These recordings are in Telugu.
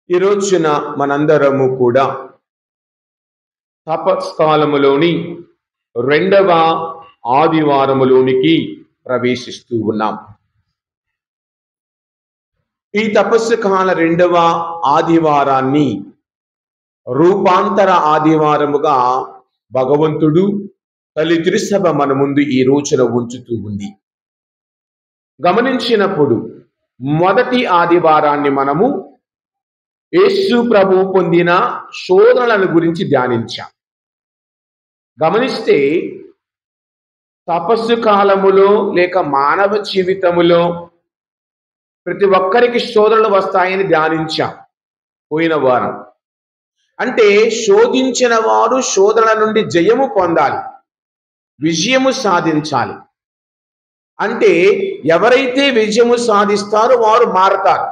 ఈ రోజున మనందరము కూడా తపస్కాలములోని రెండవ ఆదివారములోనికి ప్రవేశిస్తూ ఉన్నాం. ఈ తపస్సు కాల రెండవ ఆదివారాన్ని రూపాంతర ఆదివారముగా భగవంతుడు తల్లి తిరుసభ మన ముందు ఈ రోజున ఉంచుతూ ఉంది. గమనించినప్పుడు మొదటి ఆదివారాన్ని మనము యేసు ప్రభు పొందిన శోధనల గురించి ధ్యానించాం. గమనిస్తే తపస్సు కాలములో లేక మానవ జీవితములో ప్రతి ఒక్కరికి శోధనలు వస్తాయని ధ్యానించాం పోయిన వారం. అంటే శోధించిన వాడు శోధన నుండి జయము పొందాలి, విజయము సాధించాలి. అంటే ఎవరైతే విజయము సాధిస్తారో వారు మారతారు.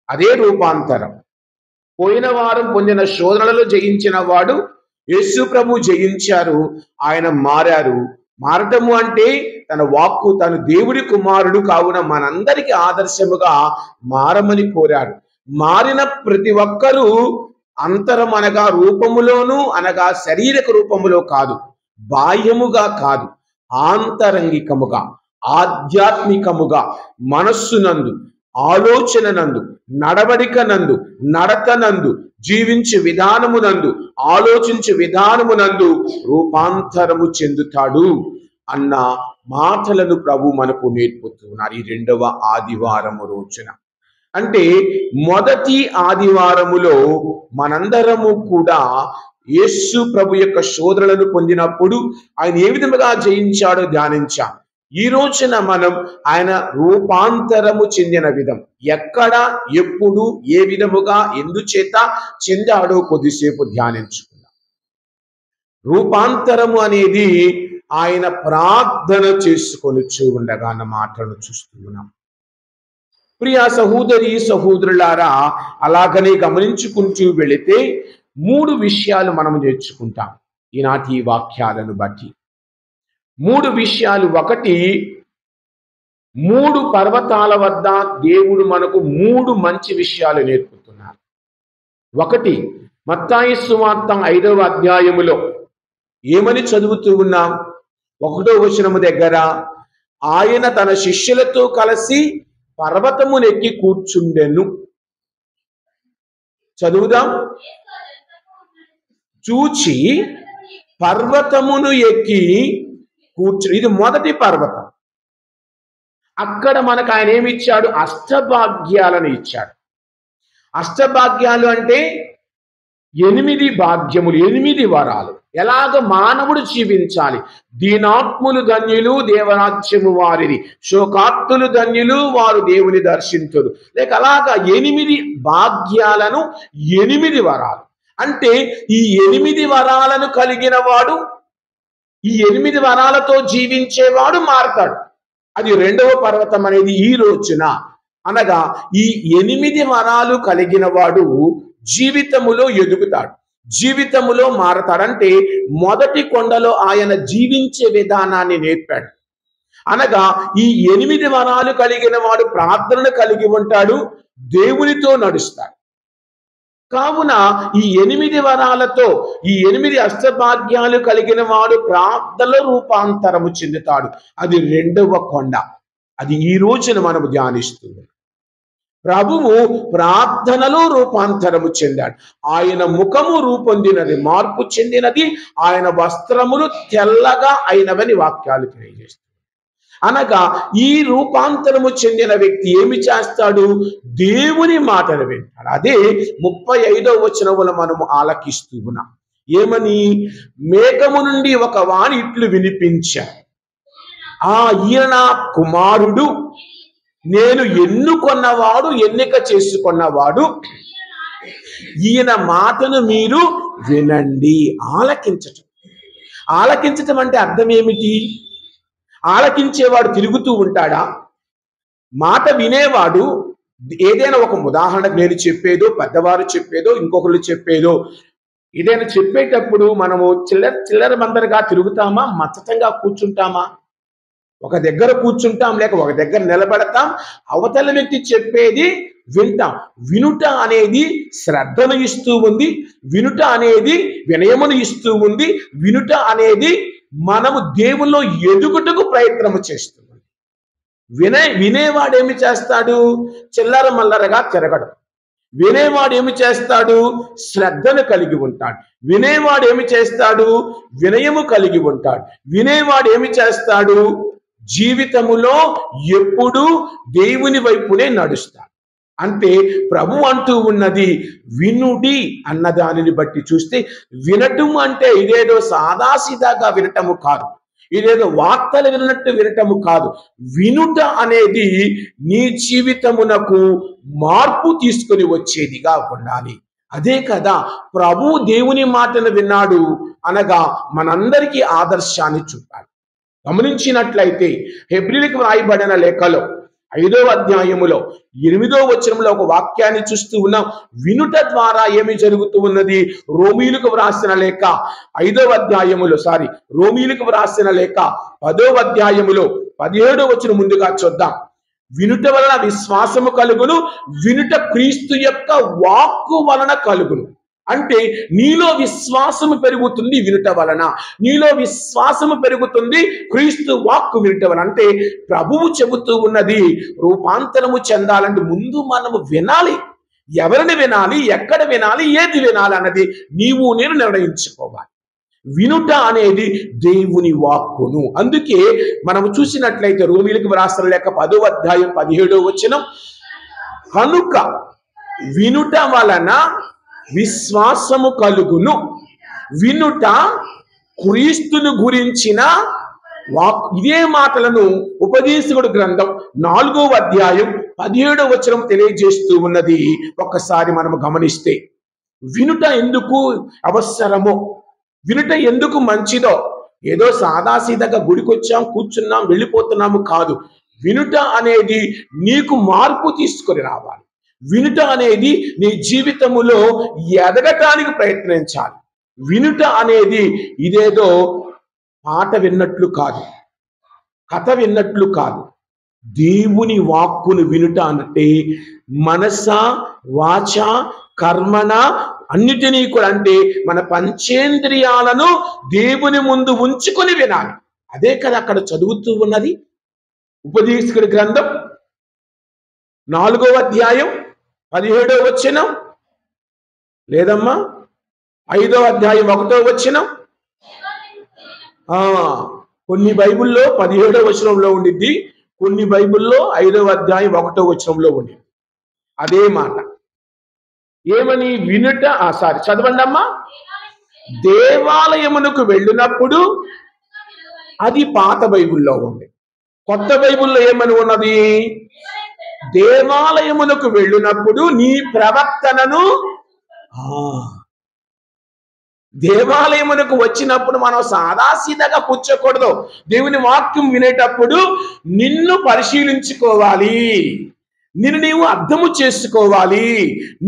అదే రూపాంతరం. పోయిన వారం పొందిన శోధనలలో జయించిన వాడు యేసు ప్రభు జయించారు, ఆయన మారారు. మారటము అంటే తన వాక్కు, తను దేవుడి కుమారుడు కావున మనందరికీ ఆదర్శముగా మారమని కోరాడు. మారిన ప్రతి ఒక్కరూ అంతరం అనగా రూపములోను అనగా శారీరక రూపములో కాదు, బాహ్యముగా కాదు, ఆంతరంగికముగా ఆధ్యాత్మికముగా మనస్సునందు, ఆలోచననందు, నడవడికనందు, నడతనందు, జీవించే విధానమునందు, ఆలోచించే విధానమునందు రూపాంతరము చెందుతాడు అన్న మాటలను ప్రభు మనకు నేర్పుతున్నారు ఈ రెండవ ఆదివారము రోజున. అంటే మొదటి ఆదివారములో మనందరము కూడా యేసు ప్రభు యొక్క శోధనలను పొందినప్పుడు ఆయన ఏ విధముగా జయించాడో ధ్యానించాం. ఈ రోజున మనం ఆయన రూపాంతరము చెందిన విధం, ఎక్కడ, ఎప్పుడు, ఏ విధముగా, ఎందుచేత చెందాడో కొద్దిసేపు ధ్యానించుకున్నాం. రూపాంతరము అనేది ఆయన ప్రార్థన చేసుకొని ఉండగా అన్న మాటలను చూస్తూ ఉన్నాం. ప్రియ సహోదరి సహోదరులారా, అలాగనే గమనించుకుంటూ వెళితే 3 విషయాలు మనం నేర్చుకుంటాం ఈనాటి ఈ వాక్యాలను బట్టి. 3 విషయాలు. ఒకటి, 3 పర్వతాల వద్ద దేవుడు మనకు 3 మంచి విషయాలు నేర్పుతున్నారు. ఒకటి, మత్తయి సువార్త 5వ అధ్యాయములో ఏమని చదువుతూ ఉన్నాం? 1వ వచనము దగ్గర ఆయన తన శిష్యులతో కలిసి పర్వతమునెక్కి కూర్చుండెను. చదువుదాం. చూచి పర్వతమును ఎక్కి ఇది మొదటి పర్వతం. అక్కడ మనకు ఆయన ఏమి ఇచ్చాడు? అష్టభాగ్యాలను ఇచ్చాడు. అష్టభాగ్యాలు అంటే 8 భాగ్యములు, 8 వరాలు. ఎలాగ మానవుడు జీవించాలి? దీనాత్ములు ధన్యులు, దేవరాజ్యము వారిది. శోకార్తులు ధన్యులు, వారు దేవుని దర్శించురు. లేక అలాగా 8 భాగ్యాలను, 8 వరాలు. అంటే ఈ 8 వరాలను కలిగిన వాడు, ఈ 8 వరాలతో జీవించేవాడు మారతాడు. అది రెండవ పర్వతం అనేది ఈ రోజున. అనగా ఈ 8 వరాలు కలిగిన వాడు జీవితములో ఎదుగుతాడు, జీవితములో మారతాడంటే మొదటి కొండలో ఆయన జీవించే విధానాన్ని నేర్పాడు. అనగా ఈ 8 వరాలు కలిగిన వాడు ప్రార్థనను కలిగి ఉంటాడు, దేవునితో నడుస్తాడు. కావున ఈ 8 వరాలతో, ఈ 8 అష్టభాగ్యాలు కలిగిన వాడు ప్రార్థనలో రూపాంతరము చెందుతాడు. అది రెండవ కొండ. అది ఈ రోజున మనము ధ్యానిస్తుంది. ప్రభువు ప్రార్థనలో రూపాంతరము చెందాడు. ఆయన ముఖము రూపొందినది, మార్పు చెందినది. ఆయన వస్త్రములు తెల్లగా అయినవని వాక్యాలు తెలియజేస్తాయి. అనగా ఈ రూపాంతరము చెందిన వ్యక్తి ఏమి చేస్తాడు? దేవుని మాటను వింటాడు. అదే 35వ వచనములో మనము ఆలకిస్తూ ఉన్నాం. ఏమని? మేఘము నుండి ఒక వాణి ఇట్లు వినిపించాడు, ఈయన నా కుమారుడు, నేను ఎన్నుకొన్నవాడు, ఎన్నిక చేసుకున్నవాడు, ఈయన మాటను మీరు వినండి. ఆలకించటం. ఆలకించటం అంటే అర్థం ఏమిటి? ఆలకించేవాడు తిరుగుతూ ఉంటాడా? మాట వినేవాడు ఏదైనా ఒక ఉదాహరణకు నేను చెప్పేదో, పెద్దవారు చెప్పేదో, ఇంకొకరు చెప్పేదో ఏదైనా చెప్పేటప్పుడు మనము చిల్లర మందరగా తిరుగుతామా? మచ్చతంగా కూర్చుంటామా? ఒక దగ్గర కూర్చుంటాం, లేక ఒక దగ్గర నిలబడతాం, అవతల వ్యక్తి చెప్పేది వింటాం. వినుట అనేది శ్రద్ధను ఇస్తూ ఉంది, వినుట అనేది వినయమును ఇస్తూ ఉంది, వినుట అనేది మనము దేవుల్లో ఎదుగుటకు ప్రయత్నము చేస్తుంది. వినేవాడు ఏమి చేస్తాడు? చిల్లర మల్లరగా తిరగడు. వినేవాడు ఏమి చేస్తాడు? శ్రద్ధను కలిగి ఉంటాడు. వినేవాడు ఏమి చేస్తాడు? వినయము కలిగి ఉంటాడు. వినేవాడు ఏమి చేస్తాడు? జీవితములో ఎప్పుడు దేవుని వైపునే నడుస్తాడు. అంటే ప్రభు అంటూ ఉన్నది వినుడి అన్న దానిని బట్టి చూస్తే, వినటం అంటే ఇదేదో సాదాసీదాగా వినటము కాదు, ఇదేదో వార్తలు విన్నట్టు వినటము కాదు. వినుట అనేది నీ జీవితమునకు మార్పు తీసుకొని వచ్చేదిగా ఉండాలి. అదే కదా ప్రభు దేవుని మాటను విన్నాడు అనగా మనందరికీ ఆదర్శాన్ని చూపాలి. గమనించినట్లయితే హెబ్రీయులకు వ్రాయబడిన లేఖలో 5వ అధ్యాయములో 8వ వచనంలో ఒక వాక్యాన్ని చూస్తూ ఉన్నాం. వినుట ద్వారా ఏమి జరుగుతూ ఉన్నది? రోమీయులకు వ్రాసిన లేఖ 5వ అధ్యాయములో రోమీయులకు వ్రాసిన లేఖ 10వ అధ్యాయములో 17వ వచనం ముందుగా చూద్దాం. వినుట వలన విశ్వాసము కలుగును, వినుట క్రీస్తు యొక్క వాక్కు వలన కలుగును. అంటే నీలో విశ్వాసము పెరుగుతుంది వినుట వలన, నీలో విశ్వాసము పెరుగుతుంది క్రీస్తు వాక్కు వినుట వలన. అంటే ప్రభువు చెబుతూ ఉన్నది రూపాంతరము చెందాలంటే ముందు మనము వినాలి. ఎవరిని వినాలి, ఎక్కడ వినాలి, ఏది వినాలి అన్నది నీవు నేను నిర్ణయించుకోవాలి. వినుట అనేది దేవుని వాక్కును. అందుకే మనము చూసినట్లయితే రోమీయులకు వ్రాసిన లేఖ 10వ అధ్యాయం 17వ వచనం, కనుక వినుట వలన విశ్వాసము కలుగును, వినుట క్రీస్తును గురించిన వాక్కు. ఇదే మాటలను ఉపదేశకుడు గ్రంథం 4వ అధ్యాయం 17వ వచనం తెలియజేస్తూ ఉన్నది. ఒక్కసారి మనము గమనిస్తే వినుట ఎందుకు అవసరమో, వినుట ఎందుకు మంచిదో, ఏదో సాదాసీదాగా గుడికొచ్చాం, కూర్చున్నాం, వెళ్ళిపోతున్నాము కాదు. వినుట అనేది నీకు మార్పు తీసుకొని రావాలి. వినుట అనేది నీ జీవితములో ఎదగటానికి ప్రయత్నించాలి. వినుట అనేది ఇదేదో పాట విన్నట్లు కాదు, కథ విన్నట్లు కాదు. దేవుని వాక్కును వినుట అంటే మనస, వాచ, కర్మణ అన్నిటినీ కూడా, అంటే మన పంచేంద్రియాలను దేవుని ముందు ఉంచుకొని వినాలి. అదే కదా అక్కడ చదువుతూ ఉన్నది. ఉపదేశకుడి గ్రంథం 4వ అధ్యాయం 17వ వచనం, లేదమ్మా 5వ అధ్యాయం 1వ వచనం. కొన్ని బైబిల్లో 17వ వచనంలో ఉండిద్ది, కొన్ని బైబిల్లో 5వ అధ్యాయం 1వ వచనంలో ఉండిద్ది అదే మాట. ఏమని? వినుట. చదవండి అమ్మా. దేవాలయమునకు వెళ్ళినప్పుడు, అది పాత బైబిల్లో ఉంది. కొత్త బైబిల్లో ఏమని ఉన్నది? దేవాలయమునకు వెళ్ళినప్పుడు నీ ప్రవర్తనను. దేవాలయమునకు వచ్చినప్పుడు మనం సాదాసీదాగా కూర్చోకూడదు. దేవుని వాక్యం వినేటప్పుడు నిన్ను పరిశీలించుకోవాలి, నిన్ను నీవు అర్థము చేసుకోవాలి,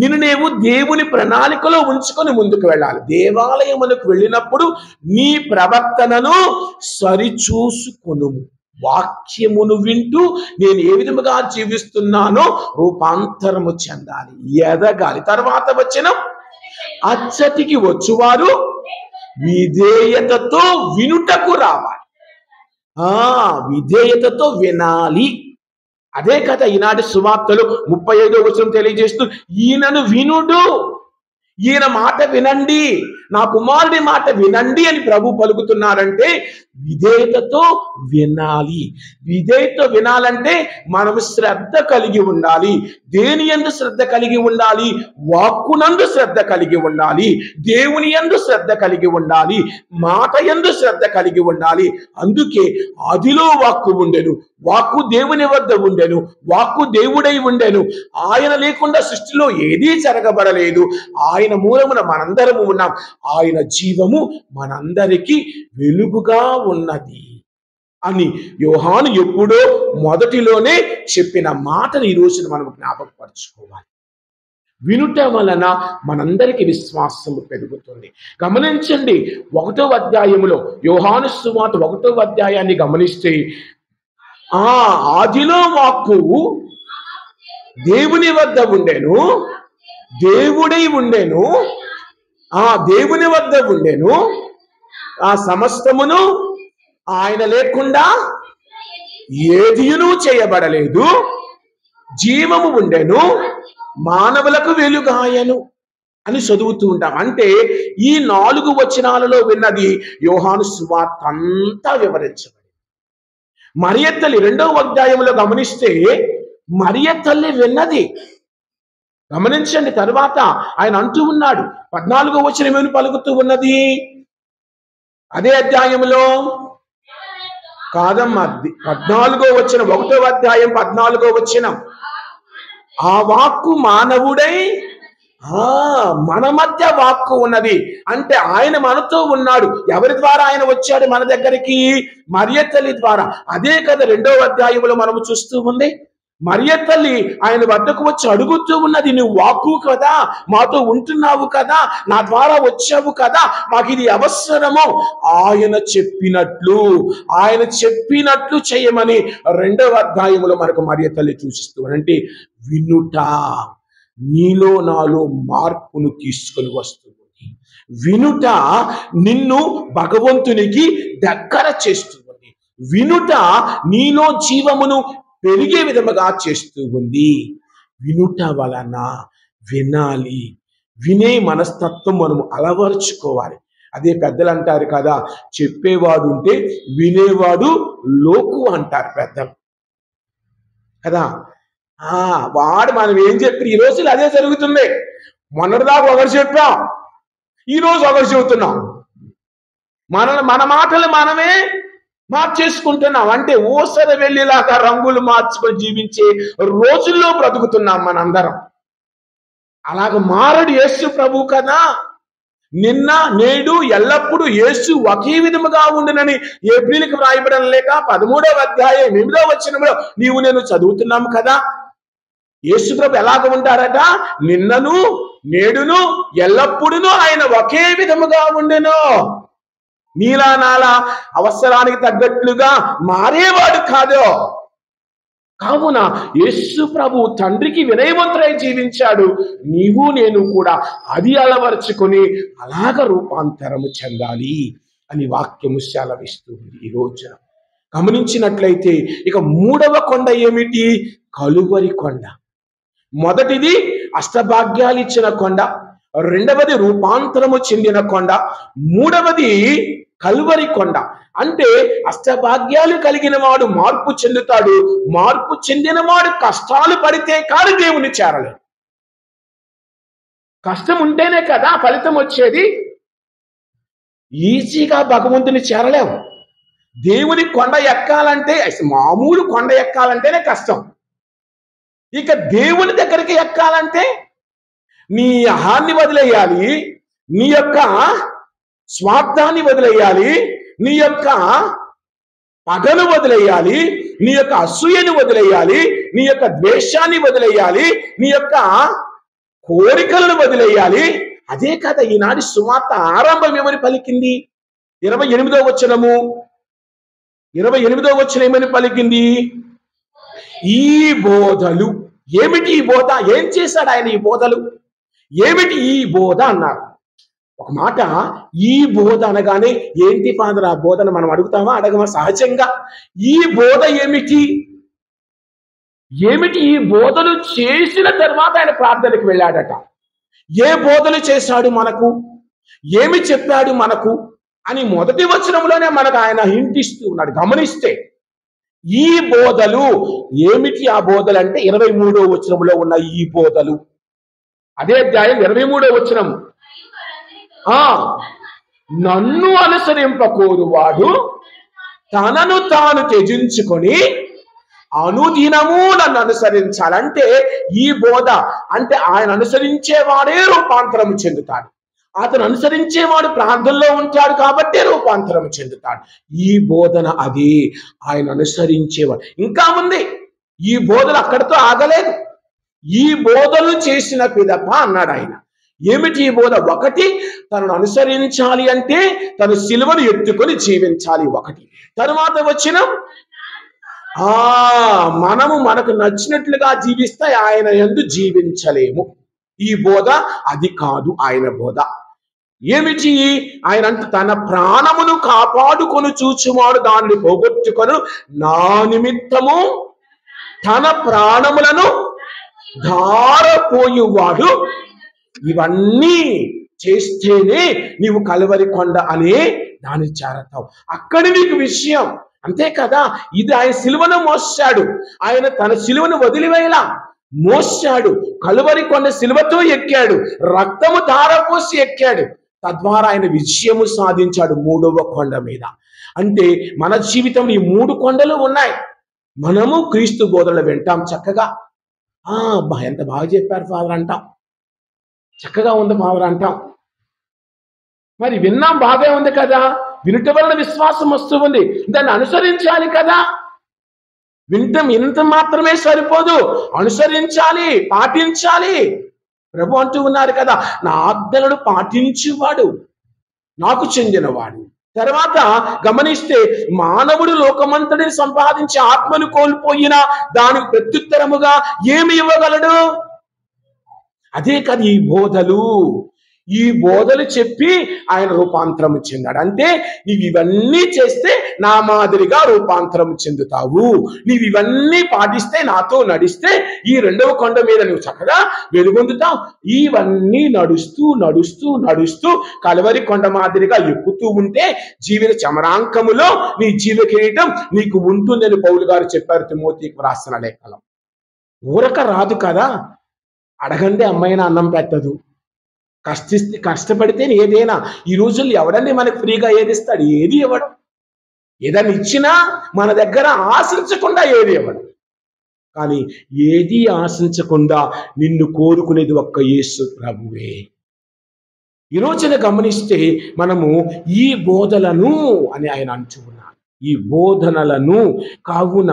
నిన్ను నీవు దేవుని ప్రణాళికలో ఉంచుకొని ముందుకు వెళ్ళాలి. దేవాలయమునకు వెళ్ళినప్పుడు నీ ప్రవర్తనను సరిచూసుకొను. వాక్యమును వింటూ నేను ఏ విధముగా జీవిస్తున్నానో రూపాంతరము చెందాలి, ఎదగాలి. తర్వాత వచనం, అచ్చటికి వచ్చువారు విధేయతతో వినుటకు రావాలి. విధేయతతో వినాలి. అదే కదా ఈనాటి సువార్తలు 35వ వచనం తెలియజేస్తూ, ఈయనను వినుడు, ఈయన మాట వినండి, నా కుమారుడి మాట వినండి అని ప్రభు పలుకుతున్నారంటే విధేయతతో వినాలి. విధేయత వినాలంటే మనం శ్రద్ధ కలిగి ఉండాలి. దేని యందు శ్రద్ధ కలిగి ఉండాలి? వాక్కునందు శ్రద్ధ కలిగి ఉండాలి, దేవుని యందు శ్రద్ధ కలిగి ఉండాలి, మాట యందు శ్రద్ధ కలిగి ఉండాలి. అందుకే ఆదిలో వాక్కు ఉండెను, వాక్కు దేవుని వద్ద ఉండెను, వాక్కు దేవుడై ఉండెను. ఆయన లేకుండా సృష్టిలో ఏదీ జరగబడలేదు. ఆయన మూలమున మనందరము ఉన్నాం. ఆయన జీవము మనందరికీ వెలుగుగా ఉన్నది అని యోహాను ఎప్పుడో మొదటిలోనే చెప్పిన మాటను ఈ రోజున మనం జ్ఞాపకపరచుకోవాలి. వినుట వలన మనందరికీ విశ్వాసము పెరుగుతుంది. గమనించండి, 1వ అధ్యాయములో యోహాను సువార్త 1వ అధ్యాయాన్ని గమనిస్తే ఆదిలో వాక్కు దేవుని వద్ద ఉండెను, దేవుడై ఉండెను, దేవుని వద్ద ఉండెను, ఆ సమస్తమును ఆయన లేకుండా ఏదియును చేయబడలేదు, జీవము ఉండెను, మానవులకు వెలుగాయను అని చదువుతూ ఉంటాం. అంటే ఈ 4 వచనాలలో విన్నది యోహాను సువార్త అంతా వివరించబడింది. మరియ తల్లి 2వ అధ్యాయంలో గమనిస్తే మరియ తల్లి విన్నది గమనించండి. తర్వాత ఆయన అంటూ ఉన్నాడు, 14వ వచనం ఏమని పలుకుతూ ఉన్నది అదే అధ్యాయంలో కాదమ్మా, 14వ వచనం, 1వ అధ్యాయం 14వ వచనం, ఆ వాక్కు మానవుడై మన మధ్య వాక్కు ఉన్నది. అంటే ఆయన మనతో ఉన్నాడు. ఎవరి ద్వారా ఆయన వచ్చాడు మన దగ్గరికి? మరియ తల్లి ద్వారా. అదే కదా 2వ అధ్యాయంలో మనము చూస్తూ ఉంది. మరియ తల్లి ఆయన వద్దకు వచ్చి అడుగుతూ ఉన్నది, నువ్వు వాక్కు కదా, మాతో ఉంటున్నావు కదా, నా ద్వారా వచ్చావు కదా, మాకు ఇది అవసరము. ఆయన చెప్పినట్లు చేయమని 2వ అధ్యాయంలో మనకు మరియ తల్లి సూచిస్తూ. అంటే వినుట నీలో నాలో మార్పును తీసుకొని వస్తుంది. వినుట నిన్ను భగవంతునికి దగ్గర చేస్తుంది. వినుట నీలో జీవమును పెరిగే విధముగా చేస్తూ ఉంది. వినుట వలన వినాలి, వినే మనస్తత్వం మనము అలవరుచుకోవాలి. అదే పెద్దలు అంటారు కదా, చెప్పేవాడు ఉంటే వినేవాడు లోకు అంటారు పెద్దలు కదా. వాడు మనం ఏం చెప్పి ఈ రోజులు అదే జరుగుతుంది. మొన్నటిదాకా ఒకరు చెప్పాం, ఈరోజు ఒకరు చెబుతున్నాం. మన మాటలు మనమే మార్చేసుకుంటున్నాం. అంటే ఊసర వెళ్ళిలాగా రంగులు మార్చుకొని జీవించే రోజుల్లో బ్రతుకుతున్నాం మనందరం. అలాగ మారడు యేసు ప్రభు కదా. నిన్న నేడు ఎల్లప్పుడూ యేసు ఒకే విధముగా ఉండునని ఏప్రిల్కి వ్రాయబడం లేక 13వ అధ్యాయం 8వ వచనంలో నీవు నేను చదువుతున్నాము కదా. యేసు ప్రభు ఎలాగ ఉంటారట? నిన్నను నేడును ఎల్లప్పుడూ ఆయన ఒకే విధముగా ఉండెను. నీలా నాలా అవసరానికి తగ్గట్లుగా మారేవాడు కాదు. కావున యేసు ప్రభు తండ్రికి వినయవంతుడై జీవించాడు. నీవు నేను కూడా అది అలవరుచుకొని అలాగ రూపాంతరము చెందాలి అని వాక్యము సెలవిస్తుంది. ఈ రోజున గమనించినట్లయితే ఇక 3వ కొండ ఏమిటి? కలువరి కొండ. మొదటిది అష్టభాగ్యాలు ఇచ్చిన కొండ, 2వది రూపాంతరము చెందిన కొండ, 3వది కలువరి కొండ. అంటే అష్టభాగ్యాలు కలిగిన వాడు మార్పు చెందుతాడు. మార్పు చెందిన వాడు కష్టాలు పడితే కాని దేవుని చేరలేడు. కష్టం ఉంటేనే కదా ఫలితం వచ్చేది. ఈజీగా భగవంతుని చేరలేవు. దేవుని కొండ ఎక్కాలంటే, మామూలు కొండ ఎక్కాలంటేనే కష్టం. ఇక దేవుని దగ్గరికి ఎక్కాలంటే నీ అహాన్ని వదిలేయాలి, నీ యొక్క స్వార్థాన్ని వదిలేయాలి, నీ యొక్క పగను వదిలేయాలి, నీ యొక్క అసూయను వదిలేయాలి, నీ యొక్క ద్వేషాన్ని వదిలేయాలి, నీ యొక్క కోరికలను వదిలేయాలి. అదే కదా ఈనాటి సువార్త ఆరంభం ఏమని పలికింది? 28వ వచనము, 28వ వచనం ఏమని పలికింది? ఈ బోధలు. ఏమిటి ఈ బోధ? ఏం చేశాడు ఆయన ఈ బోధలు? ఏమిటి ఈ బోధ అన్నారు. ఒక మాట, ఈ బోధ అనగానే ఏంటి ఫాదర్ ఆ బోధన మనం అడుగుతామా? అడగమా? సహజంగా ఈ బోధ ఏమిటి? ఈ బోధలు చేసిన తర్వాత ఆయన ప్రార్థనకు వెళ్ళాడట. ఏ బోధలు చేశాడు మనకు, ఏమి చెప్పాడు మనకు అని మొదటి వచనంలోనే మనకు ఆయన హింటిస్తూ ఉన్నాడు. గమనిస్తే ఈ బోధలు ఏమిటి? ఆ బోధలు అంటే 23వ వచనంలో ఉన్న ఈ బోధలు. అదే అధ్యాయం 23వ వచనం, నన్ను అనుసరింపకోరువాడు తనను తాను త్యజించుకొని అనుదినము నన్ను అనుసరించాలంటే ఈ బోధ అంటే ఆయన అనుసరించేవాడే రూపాంతరం చెందుతాడు. అతను అనుసరించేవాడు ప్రార్థనలో ఉంటాడు కాబట్టి రూపాంతరం చెందుతాడు. ఈ బోధన అది ఆయన అనుసరించేవాడు. ఇంకా ఉంది. ఈ బోధలు అక్కడితో ఆగలేదు. ఈ బోధలు చేసిన పిదప అన్నాడు ఆయన. ఏమిటి ఈ బోధ? ఒకటి, తనను అనుసరించాలి అంటే తను సిలువను ఎత్తుకొని జీవించాలి ఒకటి. తరువాత వచ్చిన ఆ మనము మనకు నచ్చినట్లుగా జీవిస్తే ఆయన యందు జీవించలేము. ఈ బోధ అది కాదు ఆయన బోధ. ఏమిటి ఆయన అంటే తన ప్రాణమును కాపాడుకొని చూచువాడు దానిని పోగొట్టుకొను, నా నిమిత్తము తన ప్రాణములను ధారపోయువాడు. ఇవన్నీ చేస్తేనే నీవు కలువరి కొండ అనే దాన్ని చేరతావు. అక్కడి నీకు విషయం అంతే కదా. ఇది ఆయన సిలువను మోసాడు, ఆయన తన సిలువను వదిలివేయలా, మోసాడు. కలువరి కొండ సిలువతో ఎక్కాడు, రక్తము ధారపోసి ఎక్కాడు. తద్వారా ఆయన విజయము సాధించాడు 3వ కొండ మీద. అంటే మన జీవితంలో ఈ 3 కొండలు ఉన్నాయి. మనము క్రీస్తు బోధనలు వింటాం చక్కగా. అబ్బా ఎంత బాగా చెప్పారు ఫాదర్ అంటాం, చక్కగా ఉంది ఫాదర్ అంటాం. మరి విన్నాం, బాగా ఉంది కదా. వినుట వలన విశ్వాసం వస్తూ ఉంది, దాన్ని అనుసరించాలి కదా. వింత మాత్రమే సరిపోదు, అనుసరించాలి, పాటించాలి. ప్రభు అంటూ ఉన్నారు కదా, నా ఆజ్ఞలను పాటించువాడు నాకు చెందినవాడు. తర్వాత గమనిస్తే మానవుడు లోకమంతటిని సంపాదించి ఆత్మను కోల్పోయినా దానికి ప్రత్యుత్తరముగా ఏమి ఇవ్వగలడు? అదే కదా ఈ బోధలు చెప్పి ఆయన రూపాంతరం చెందాడు. అంటే నీవు ఇవన్నీ చేస్తే నా మాదిరిగా రూపాంతరం చెందుతావు, నీవు ఇవన్నీ పాటిస్తే, నాతో నడిస్తే ఈ 2వ కొండ మీద నువ్వు చక్కగా వెలుగొందుతావు. ఇవన్నీ నడుస్తూ నడుస్తూ నడుస్తూ కలువరి కొండ మాదిరిగా ఎక్కుతూ ఉంటే జీవిత చమరాంకములో నీ జీవ కిరీటం నీకు ఉంటుందని పౌలు గారు చెప్పారు తిమోతికి రాసిన లేఖలో. ఊరక రాదు కదా. అడగండి అమ్మాయినా అన్నం పెట్టదు, కష్టపడితే ఏదైనా. ఈ రోజుల్లో ఎవడన్నా మనకు ఫ్రీగా ఏది ఇస్తాడు? ఏది ఇవ్వడం. ఏదైనా ఇచ్చినా మన దగ్గర ఆశించకుండా ఏది ఇవ్వడం. కానీ ఏది ఆశించకుండా నిన్ను కోరుకునేది ఒక్క యేసు ప్రభువే. ఈ రోజున గమనిస్తే మనము ఈ బోధలను అని ఆయన అంటూ ఉన్నారు, ఈ బోధనలను. కావున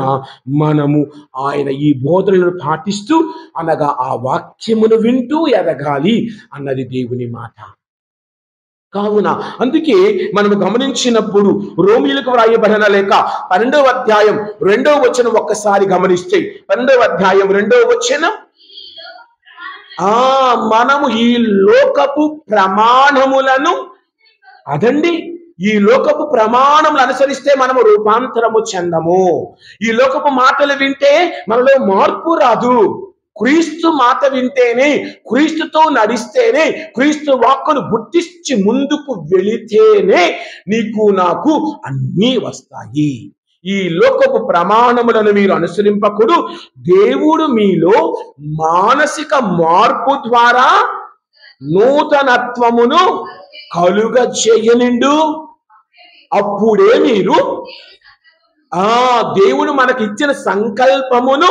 మనము ఆయన ఈ బోధనలను పాటిస్తూ, అనగా ఆ వాక్యమును వింటూ ఎదగాలి అన్నది దేవుని మాట. కావున అందుకే మనము గమనించినప్పుడు రోమీయులకు వ్రాయబడిన లేఖ 12వ అధ్యాయం 2వ వచనం ఒక్కసారి గమనిస్తే, 12వ అధ్యాయం 2వ వచనం, మనము ఈ లోకపు ప్రమాణములను, అదండి, ఈ లోకపు ప్రమాణములు అనుసరిస్తే మనము రూపాంతరము చెందము. ఈ లోకపు మాటలు వింటే మనలో మార్పు రాదు. క్రీస్తు మాట వింటేనే, క్రీస్తుతో నడిస్తేనే, క్రీస్తు వాక్కును గుర్తించి ముందుకు వెళితేనే నీకు నాకు అన్నీ వస్తాయి. ఈ లోకపు ప్రమాణములను మీరు అనుసరింపకుడు, దేవుడు మీలో మానసిక మార్పు ద్వారా నూతనత్వమును కలుగ చేయనిండు. అప్పుడే మీరు దేవుడు మనకి ఇచ్చిన సంకల్పమును,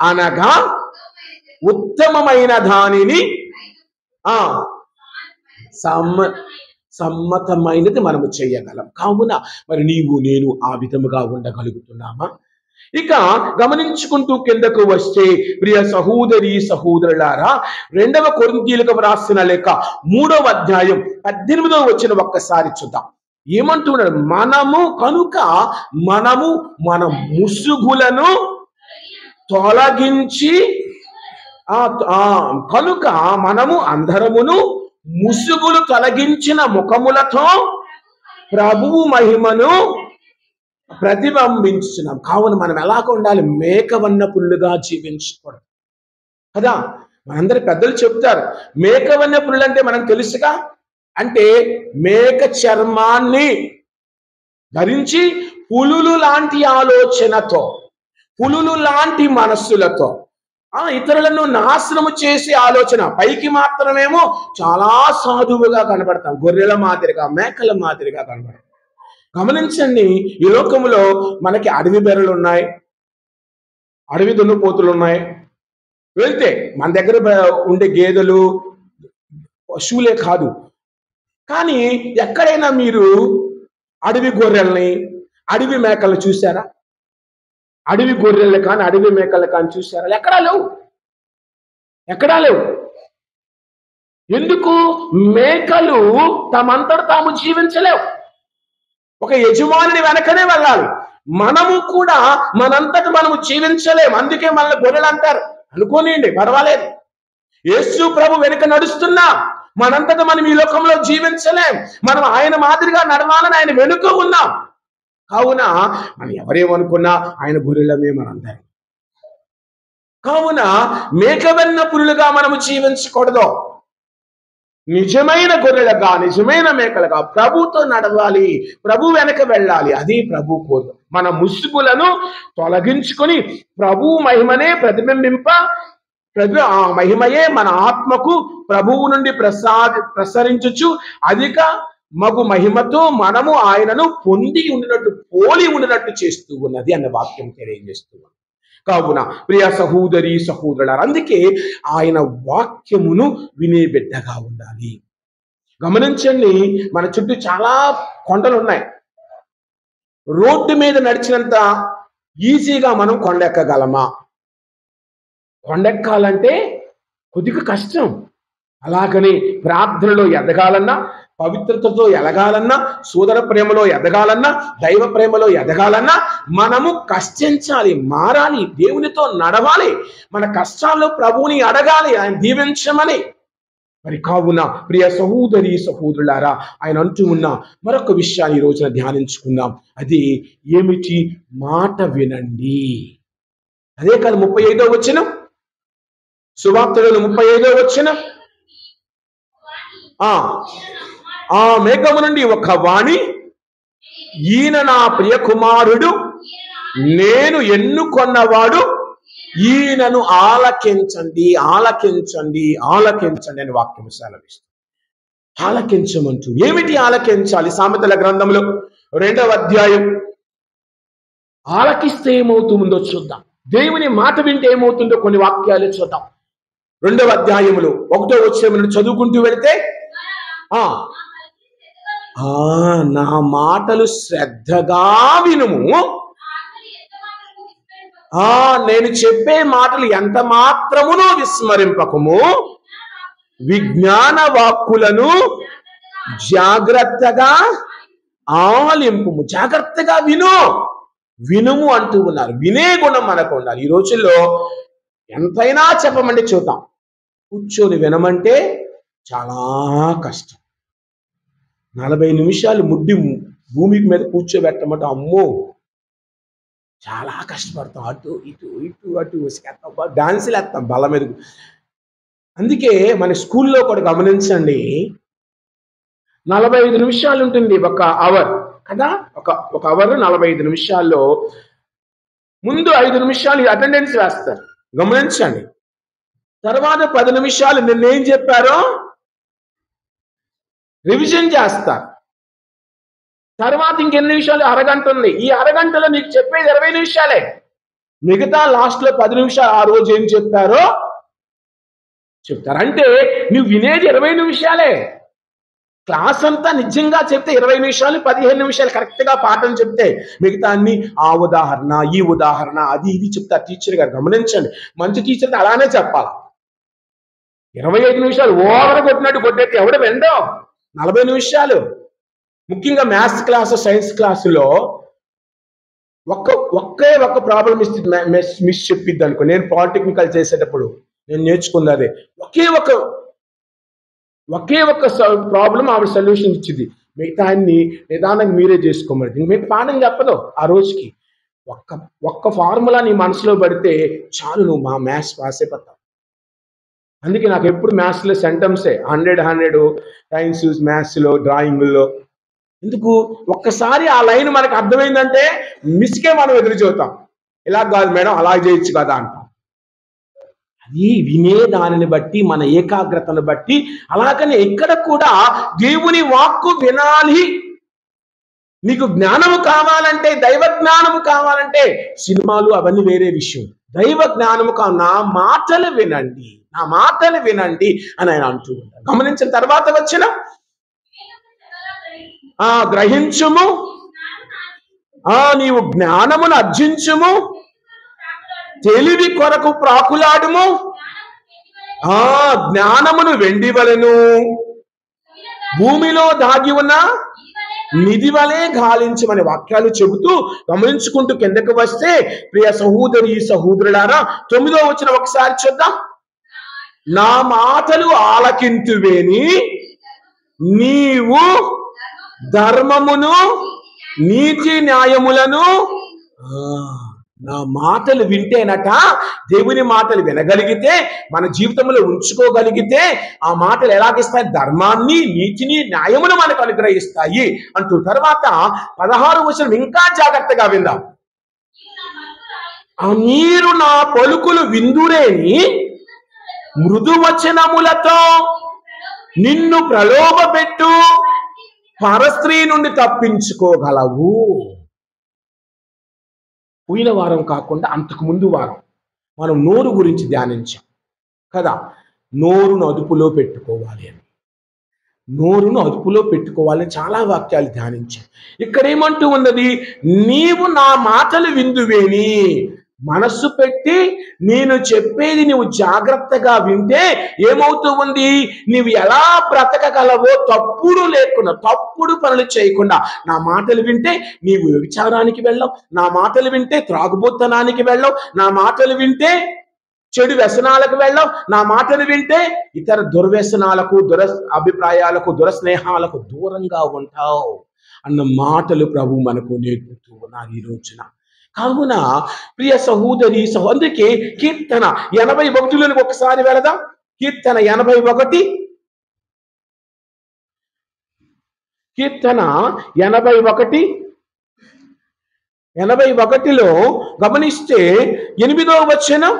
అనగా ఉత్తమమైన దానిని, సమ్మతమైనది మనము చేయగలం. కావున మరి నీవు నేను ఆ విధముగా ఉండగలుగుతున్నామా? ఇక గమనించుకుంటూ కిందకు వస్తే, ప్రియ సహోదరి సహోదరులారా, 2వ కొరింథీయులకు వ్రాసిన లేఖ 3వ అధ్యాయం 18వ వచనం ఒక్కసారి చూద్దాం. ఏమంటున్నాడు? మనము కనుక మన ముసుగులను తొలగించి, కనుక మనము అందరమును ముసుగులు తొలగించిన ముఖములతో ప్రభువు మహిమను ప్రతిబింబించున్నాం. కావున మనం ఎలాగ ఉండాలి? మేకవన్న పుల్లుగా జీవించకూడదు కదా. మనందరి పెద్దలు చెప్తారు, మేకవన్న పుల్లు అంటే మనకు తెలుసుగా. అంటే మేక చర్మాన్ని ధరించి పులులు లాంటి ఆలోచనతో, పులులు లాంటి మనస్సులతో ఇతరులను నాశనము చేసే ఆలోచన. పైకి మాత్రమేమో చాలా సాధువుగా కనబడతాం, గొర్రెల మాదిరిగా, మేకల మాదిరిగా కనబడతాం. గమనించండి, ఈ లోకంలో మనకి అడవి బెర్రలు ఉన్నాయి, అడవి దున్నపోతులు ఉన్నాయి. వెళ్తే మన దగ్గర ఉండే గేదెలు, పశువులే కాదు, కానీ ఎక్కడైనా మీరు అడవి గొర్రెల్ని, అడవి మేకలను చూసారా? అడవి గొర్రెలు కానీ అడవి మేకలు కానీ చూసారా? ఎక్కడా లేవు. ఎందుకు? మేకలు తమంతట తాము జీవించలేవు, ఒక యజమాని వెనకనే వెళ్ళాలి. మనము కూడా మనంతటి మనము జీవించలేం. అందుకే మనల్ని గొర్రెలు అంటారు. అనుకోనియండి, పర్వాలేదు. యేసు ప్రభు వెనుక నడుస్తున్నా మనంతట మనం ఈ లోకంలో జీవించలేం. మనం ఆయన మాదిరిగా నడవాలని ఆయన వెనుక ఉన్నాం. కావున మనం ఎవరేమనుకున్నా ఆయన గొర్రెలమే మనందరం. కావున మేకవెన్న పురులుగా మనము జీవించకూడదు. నిజమైన గొర్రెలుగా, నిజమైన మేకలుగా ప్రభుతో నడవాలి, ప్రభు వెనక వెళ్ళాలి. అది ప్రభు కోరు. మన ముసుగులను తొలగించుకొని ప్రభు మహిమనే ప్రతిబింబింప, ఆ మహిమయే మన ఆత్మకు ప్రభువు నుండి ప్రసరించుచు అధిక మగు మహిమతో మనము ఆయనను పొంది ఉండినట్టు, పోలి ఉండినట్టు చేస్తూ ఉన్నది అన్న వాక్యం తెలియజేస్తూ ఉన్నది. కావున ప్రియ సహోదరి సహోదరులారా, అందుకే ఆయన వాక్యమును వినే బిడ్డగా ఉండాలి. గమనించండి, మన చుట్టూ చాలా కొండలు ఉన్నాయి. రోడ్డు మీద నడిచినంత ఈజీగా మనం కొండెక్కగలమా? కొండెక్కాలంటే కొద్దిగా కష్టం. అలాగని ప్రార్థనలో ఎదగాలన్నా, పవిత్రతతో ఎదగాలన్నా, సోదర ప్రేమలో ఎదగాలన్నా, దైవ ప్రేమలో ఎదగాలన్నా మనము కష్టించాలి, మారాలి, దేవునితో నడవాలి. మన కష్టాల్లో ప్రభువుని అడగాలి, ఆయన దీవించమని. మరి కావున ప్రియ సహోదరి సహోదరులారా, ఆయన అంటూ ఉన్న మరొక విషయాన్ని ఈ రోజున ధ్యానించుకుందాం. అది ఏమిటి? మాట వినండి. అదే కాదు 35వ వచనం, సువార్తలలో 35వ వచనం, ఆ మేఘము నుండి ఒక వాణి, ఈయన నా ప్రియ కుమారుడు, నేను ఎన్నుకొన్నవాడు, ఈయనను ఆలకించండి, ఆలకించండి, ఆలకించండి అని వాక్యం సెలవిస్తుంది. ఆలకించమంటూ ఏమిటి ఆలకించాలి? సామెతల గ్రంథంలో 2వ అధ్యాయం. ఆలకిస్తే ఏమవుతుందో చూద్దాం. దేవుని మాట వింటే ఏమవుతుందో కొన్ని వాక్యాలు చూద్దాం. 2వ అధ్యాయములో 1వ వచనం చదువుకుంటూ వెళితే, నా మాటలు శ్రద్ధగా వినుము, నేను చెప్పే మాటలు ఎంత మాత్రమునో విస్మరింపకము, విజ్ఞాన వాక్కులను జాగ్రత్తగా ఆలింపుము. జాగ్రత్తగా వినుము అంటూ ఉన్నారు. వినే గుణం మనకు ఉండాలి. ఈ రోజుల్లో ఎంతైనా చెప్పమండి చూద్దాం, కూర్చొని వినమంటే చాలా కష్టం. 40 నిమిషాలు ముడ్డి భూమి మీద కూర్చోబెట్టమంటే అమ్మో చాలా కష్టపడతాం. అటు ఇటు ఇటు అటు ఉసికేస్తాం, డాన్సులు వేస్తాం బల్ల మీద. అందుకే మన స్కూల్లో కూడా గమనించండి, 45 నిమిషాలు ఉంటుంది ఒక అవర్ కదా. ఒక అవర్ 45 నిమిషాల్లో ముందు 5 నిమిషాలు అటెండెన్స్ వేస్తారు. గమనించండి. తర్వాత 10 నిమిషాలు నిన్నేం చెప్పారో రివిజన్ చేస్తారు. తర్వాత ఇంకెన్ని నిమిషాలు? అరగంట ఉంది. ఈ అరగంటలో నీకు చెప్పేది 20 నిమిషాలే. మిగతా లాస్ట్ లో 10 నిమిషాలు ఆ రోజు ఏం చెప్పారో చెప్తారు. అంటే నువ్వు వినేది 20 నిమిషాలే. క్లాస్ అంతా నిజంగా చెప్తే 20 నిమిషాలు, 15 నిమిషాలు కరెక్ట్ గా పాఠం చెప్తే మిగతా అన్ని ఆ ఉదాహరణ, ఈ ఉదాహరణ, అది ఇది చెప్తారు టీచర్ గారు. గమనించండి, మంచి టీచర్ అలానే చెప్పాలి. 25 నిమిషాలు ఓవర్ కొట్టినట్టు ఎవడు వెండో. 40 నిమిషాలు. ముఖ్యంగా మ్యాథ్స్ క్లాసు, సైన్స్ క్లాసులో ఒకే ప్రాబ్లం మిస్ చెప్పిద్ది అనుకో. నేను పాలిటెక్నికల్ చేసేటప్పుడు నేను నేర్చుకుంది అదే. ఒకే ఒక ప్రాబ్లం ఆవిడ సొల్యూషన్ ఇచ్చింది. మిగతా అన్ని నిదానంగా మీరే చేసుకోమని. మీకు పాఠం చెప్పదు ఆ రోజుకి. ఒక్క ఫార్ములా నీ మనసులో పడితే చాలు, నువ్వు మా మ్యాథ్స్ పాస్ అయిపోతావు. అందుకే నాకు ఎప్పుడు మ్యాథ్స్లో సెంటమ్సే 100 సైన్స్, మ్యాథ్స్లో, డ్రాయింగ్లో. ఎందుకు? ఒక్కసారి ఆ లైన్ మనకు అర్థమైందంటే మిస్కే మనం ఎదురు చూద్దాం. ఇలా కాదు మేడం, అలా చేయొచ్చు కదా అంటాం. అది వినే దానిని బట్టి, మన ఏకాగ్రతను బట్టి. అలాగనే ఇక్కడ కూడా దేవుని వాక్కు వినాలి. నీకు జ్ఞానము కావాలంటే, దైవ జ్ఞానము కావాలంటే సినిమాలు అవన్నీ వేరే విషయం. దైవ జ్ఞానము నా మాటలు వినండి, నా మాటలు వినండి అని ఆయన అంటూ ఉంటారు. గమనించిన తర్వాత వచ్చిన గ్రహించుము, నీవు జ్ఞానమును అర్జించుము, తెలివి కొరకు ప్రాకులాడుము, జ్ఞానమును వెండి వలెను, భూమిలో దాగి ఉన్న నిధి వలె గాలించమని వాక్యాలు చెబుతూ గమనించుకుంటూ కిందకు వస్తే, ప్రియ సహోదరి సహోదరులారా, 9వ వచనం ఒకసారి చూద్దాం. నా మాటలు ఆలకింతువేని నీవు ధర్మమును నీతి న్యాయములను, నా మాటలు వింటేనట, దేవుని మాటలు వినగలిగితే, మన జీవితంలో ఉంచుకోగలిగితే, ఆ మాటలు ఎలాగిస్తాయి? ధర్మాన్ని, నీతిని, న్యాయమును మనకు అనుగ్రహిస్తాయి అంటూ. తర్వాత 16వ వచనం ఇంకా జాగ్రత్తగా విందాం. మీరు నా పలుకులు విందురేని మృదువచనములతో నిన్ను ప్రలోభపెట్టు పరస్త్రీ నుండి తప్పించుకోగలవు. పోయిన వారం కాకుండా అంతకు ముందు వారం మనం నోరు గురించి ధ్యానించాం కదా. నోరును అదుపులో పెట్టుకోవాలి అని, నోరును అదుపులో పెట్టుకోవాలని చాలా వాక్యాలు ధ్యానించాం. ఇక్కడ ఏమంటూ ఉన్నది? నీవు నా మాటలు విందువేని, మనస్సు పెట్టి నేను చెప్పేది నువ్వు జాగ్రత్తగా వింటే ఏమవుతూ ఉంది? నీవు ఎలా బ్రతకగలవో, తప్పుడు లేకుండా, తప్పుడు పనులు చేయకుండా. నా మాటలు వింటే నీవు వ్యభిచారానికి వెళ్ళవు, నా మాటలు వింటే త్రాగుబోతనానికి వెళ్ళవు, నా మాటలు వింటే చెడు వ్యసనాలకు వెళ్ళవు, నా మాటలు వింటే ఇతర దుర్వ్యసనాలకు, అభిప్రాయాలకు, దురస్నేహాలకు దూరంగా ఉంటావు అన్న మాటలు ప్రభు మనకు నేర్పుతూ ఉన్నారు ఈ రోజున. కావున ప్రియ సహోదరి అందుకే కీర్తన 81లోనికి ఒకసారి వెళదాం. కీర్తన 81, కీర్తన 81లో గమనిస్తే 8వ వచనం,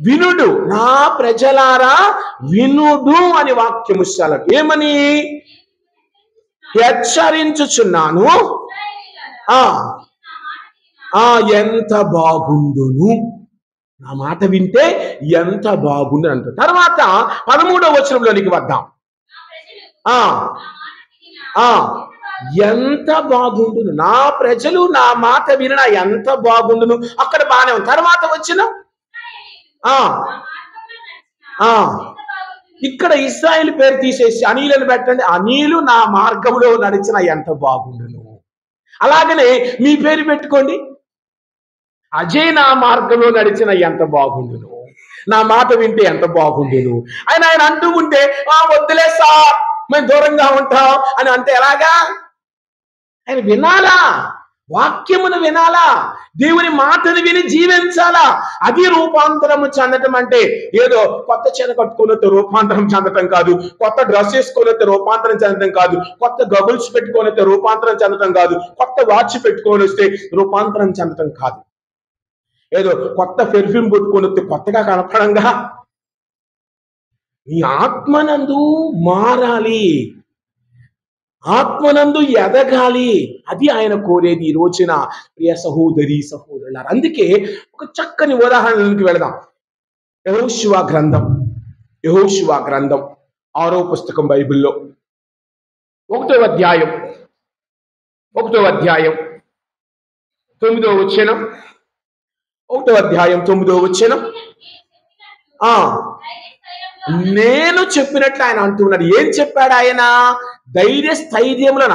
వినుడు నా ప్రజలారా వినుడు అని వాక్యము చాలు. ఏమని? హెచ్చరించుచున్నాను, ఎంత బాగుండును, నా మాట వింటే ఎంత బాగుండు అంట. తర్వాత 13వ వచనంలోనికి వద్దాం. ఎంత బాగుండును, నా ప్రజలు నా మాట వినడా ఎంత బాగుండును. అక్కడ బాగానే ఉంది. తర్వాత వచ్చిన ఇక్కడ ఇశ్రాయేలు పేరు తీసేసి అనీలను పెట్టండి. అనీలు నా మార్గంలో నడిచిన ఎంత బాగుండును. అలాగనే మీ పేరు పెట్టుకోండి, అజయ్ నా మార్గంలో నడిచిన ఎంత బాగుండును, నా మాట వింటే ఎంత బాగుండును. ఆయన అంటూ ఉంటే వద్దులే సార్ మేము దూరంగా ఉంటాం అని అంటే ఎలాగా? ఆయన వినాలా, వాక్యమును వినాలా, దేవుని మాటను విని జీవించాలా. అది రూపాంతరము చెందటం అంటే ఏదో కొత్త చీర కట్టుకున్నట్టు రూపాంతరం చెందటం కాదు, కొత్త డ్రెస్ వేసుకున్నట్టు రూపాంతరం చెందటం కాదు, కొత్త గగుల్స్ పెట్టుకున్నట్టు రూపాంతరం చెందటం కాదు, కొత్త వాచ్ పెట్టుకొని వస్తే రూపాంతరం చెందటం కాదు, ఏదో కొత్త పెర్ఫ్యూమ్ పెట్టుకున్నట్టు కొత్తగా కనపడంగా. నీ ఆత్మనందు మారాలి, ఆత్మనందు ఎదగాలి. అది ఆయన కోరేది ఈ రోజున ప్రియ సహోదరి సహోదరులారా. అందుకే ఒక చక్కని ఉదాహరణకి వెళదాం. యెహోషువ గ్రంథం 6వ పుస్తకం బైబిల్లో 1వ అధ్యాయం 9వ వచనం. 1వ అధ్యాయం 9వ వచనం. నేను చెప్పినట్లు ఆయన అంటున్నాడు. ఏం చెప్పాడు ఆయన? స్థైర్యములను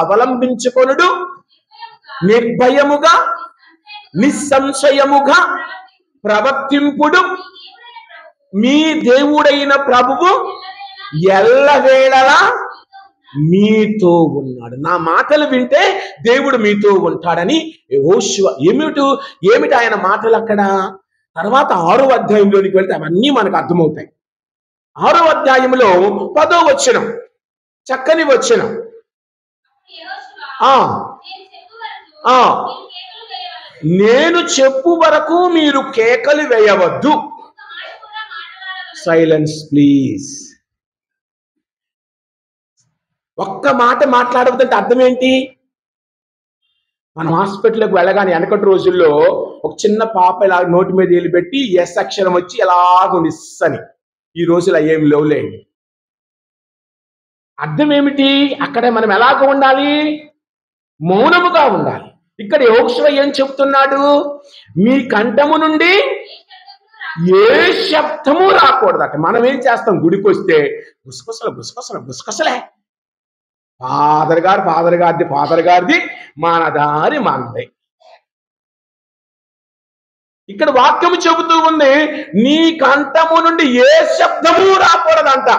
అవలంబించుకొనుడు, నిర్భయముగా నిస్సంశయముగా ప్రవర్తింపుడు, మీ దేవుడైన ప్రభువు ఎల్లవేళలా మీతో ఉన్నాడు. నా మాటలు వింటే దేవుడు మీతో ఉంటాడని యెహోషువ. ఏమిటి ఆయన మాటలు అక్కడ? తర్వాత 6వ అధ్యాయంలోనికి వెళ్తే అవన్నీ మనకు అర్థమవుతాయి. 6వ అధ్యాయంలో 10వ వచనం, చక్కని వచనం. నేను చెప్పు వరకు మీరు కేకలు వేయవద్దు. Silence please. ఒక్క మాట మాట్లాడవద్దంటే అర్థం ఏంటి? మనం హాస్పిటల్కి వెళ్ళగానే వెనకటి రోజుల్లో ఒక చిన్న పాప ఇలా నోటి మీద ఏలు పెట్టి ఎస్ అక్షరం వచ్చి ఎలాగో నిస్సని. ఈ రోజులు ఏమి లేవులేండి. అర్థం ఏమిటి? అక్కడ మనం ఎలాగ ఉండాలి? మౌనముగా ఉండాలి. ఇక్కడ యెహోషువ ఏం చెప్తున్నాడు? మీ కంఠము నుండి ఏ శబ్దము రాకూడదట. మనం ఏం చేస్తాం? గుడికి వస్తే గుసగుసలే ఫాదర్ గారిది, మన దారి మనది. ఇక్కడ వాక్యము చెబుతూ ఉంది, నీ కంఠము నుండి ఏ శబ్దము రాకూడదంట.